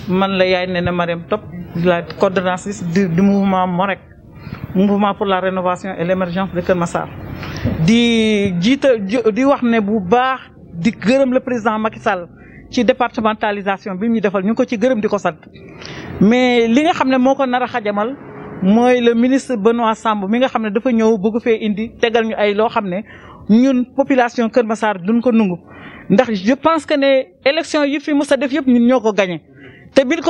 man la yaay Néné Marième Top la coordonnatrice du mouvement MOREC, mouvement pour la rénovation et l'émergence de Keur Massar. di wax ne bu baax di gërëm le président Macky Sall ci départementalisation bi mu defal ñu ko ci gërëm di ko sant mais li nga xam ne moo ko nar a xajamal mooy le ministre Benoît Sambou mi nga xam ne dafa ñëw bëgg fee indi tegal ñu ay loo xam ne ñun population Keur Massar duñ ko nungu ndax je pense que ne élection yi fi mës a def yëpp ñun ñoo ko gagné te biñ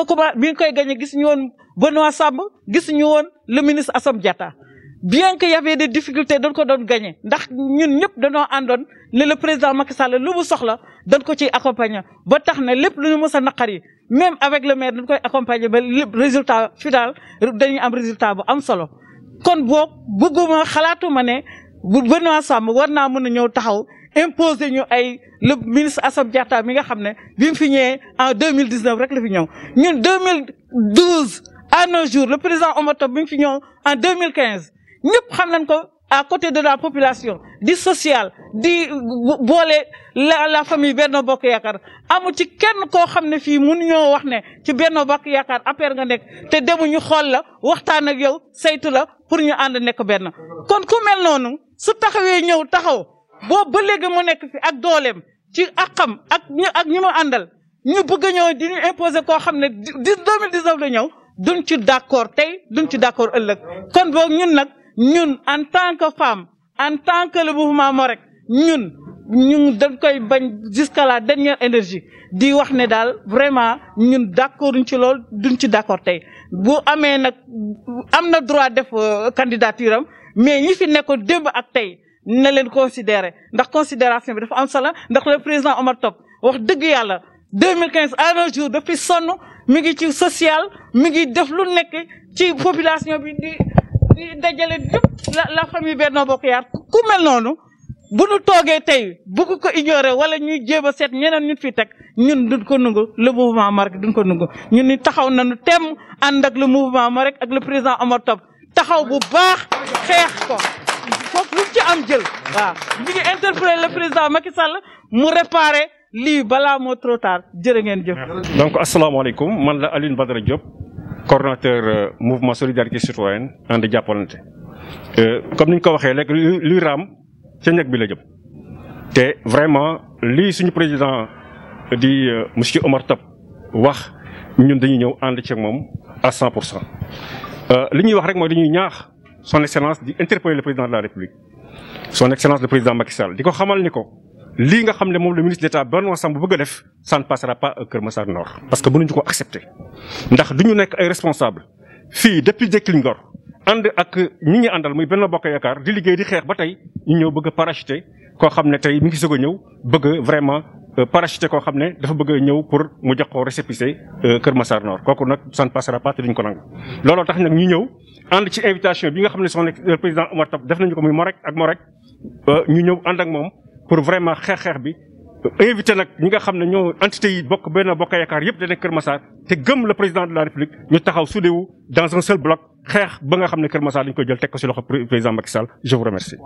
koy gagné gis ñu woon Benoît Sambou gis ñu woon le ministre Assome Diatta bien que y avait des difficultés dañ ko doon gagné ndax ñun ñëpp dañoo àndoon ne le président Macky Sall lu mu soxla dañ ko ciy accompagner ba tax ne lépp lu ñu mës a naqari même avec le maire dañ koy accompagner ba lépp résultat final dañuy am résultat bu am solo. kon boog bëgguma xalaatuma ne bu Benoît Sambou war naa mën a ñëw taxaw imposer ñu ay le ministre Assome Diatta mi nga xam ne bi mu fi ñëwee en 2019 rek la fi ñëw ñun 2012 à nos jours le président Omar Top bi mu fi ñëw en 2015 ñëpp xam nañ ko à côté de la population di social di boole la famille Benno Bokk Yaakaar amu ci kenn koo xam ne fii mun ñoo wax ne ci Benno Bokk Yaakaar affaire nga nekk te demuñu xool la waxtaan ak yow saytu la pour ñu ànd nekk benn. kon ku mel noonu su taxawee ñëw taxaw boobu ba léegi mu nekk fi ak dooleem ci àqam ak ñi mu àndal ñu bëgg a ñëw di ñu imposer koo xam ne 2019 la ñëw duñ ci d'accord tey duñ ci d'accord ëllëg kon boog ñun en tant que femme en tant que le mouvement MOREC ñun dañ koy bañ jusqu'à la dernière énergie di wax ne daal vraiment ñun d'accord duñ ci lool duñ ci d'accord tey bu amee nag am na droit def candidature am mais ñi fi nekkoon démb ak tey na leen considérer ndax considération bi dafa am solo ndax le président Omar Top wax dëgg yàlla 2015 à nos jours depuis sonn mi ngi ci social mi ngi def lu nekk ci population bi di dajale yëpp la famille Benno Bokk Yaakaar ku mel noonu bu nu toogee tey bëgg ko ignorer wala ñuy jéem a seet ñeneen ñu fi teg ñun duñ ko nungu le mouvement MOREC duñ ko nungu ñun ni taxaw nañu temm ànd ak le mouvement MOREC ak le président Omar Top taxaw bu baax xeex ko foofu lu ci am jël waaw ñu ngi interpeller le président Macky Sall mu réparer lii balaa moo trop tard jërë ngeen jëf. donc asalaamaaleykum man la Alioune Badara Diop coordonnateur mouvement solidarité citoyenne ànd jàppalante comme ni ñu ko waxee léegi luy raam ca ñeg bi la jëm te vraiment lii suñu président di monsieur Omar Top wax ñun dañuy ñëw ànd ceeg moom à 100%. li ñuy wax rek mooy dañuy ñaax son excellence di interpeller le président de la république son excellence le président Macky Sall di ko xamal ni ko lii nga xam ne moom le ministre d'État Benoît Sambou bëgg a def ça ne passera pas à Keur Massar Nord. parce que mënuñu ko accepter ndax du ñu nekk ay responsable fii depuis Dekling Ngor ànd ak ñi ñu àndal muy Benno Bokk Yaakaar di liggéey di xeex ba tey ñu ñëw bëgg a parachuter koo xam ne tey mi ngi soog a ñëw bëgg vraiment parachuter koo xam ne dafa bëgg a ñëw pour mu jox ko récépissé Keur Massar Nord kooku nag ça ne passera pas te duñ ko nangu. looloo tax nag ñu ñëw ànd ci invitation bi nga xam ne son le président Omar Top def nañu ko muy MOREC ak MOREC ñu ñëw ànd ak moom pour vraiment xeex bi invité nag ñi nga xam ne ñoo entité yi bokk Benno Bokk Yaakaar yëpp da nekk Keur Massar te gëm le président de la République ñu taxaw soudé-wu dans un seul bloc xeex ba nga xam ne Keur Massar dañu koy jël teg ko ci loxo président Macky Sall je vous remercie.